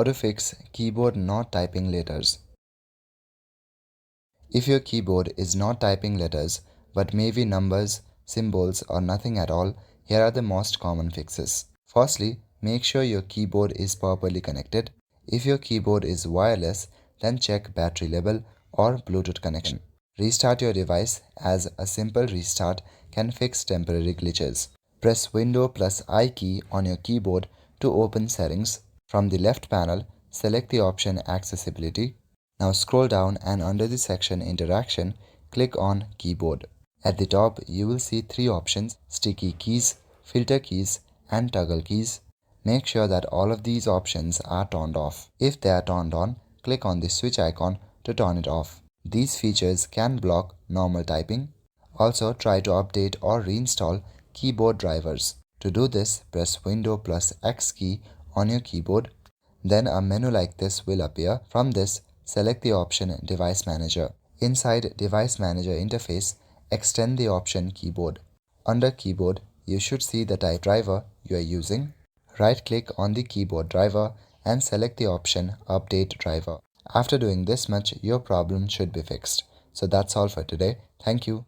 How to fix keyboard not typing letters. If your keyboard is not typing letters but maybe numbers, symbols or nothing at all, here are the most common fixes. Firstly, make sure your keyboard is properly connected. If your keyboard is wireless, then check battery level or Bluetooth connection. Restart your device, as a simple restart can fix temporary glitches. Press Windows plus I key on your keyboard to open settings. From the left panel, select the option Accessibility. Now scroll down and under the section Interaction, click on Keyboard. At the top, you will see three options: Sticky Keys, Filter Keys and Toggle Keys. Make sure that all of these options are turned off. If they are turned on, click on the switch icon to turn it off. These features can block normal typing. Also, try to update or reinstall keyboard drivers. To do this, press Windows plus X key on your keyboard. Then a menu like this will appear. From this, select the option Device Manager. Inside Device Manager interface, extend the option Keyboard. Under Keyboard, you should see the type driver you are using. Right-click on the keyboard driver and select the option Update Driver. After doing this much, your problem should be fixed. So that's all for today. Thank you.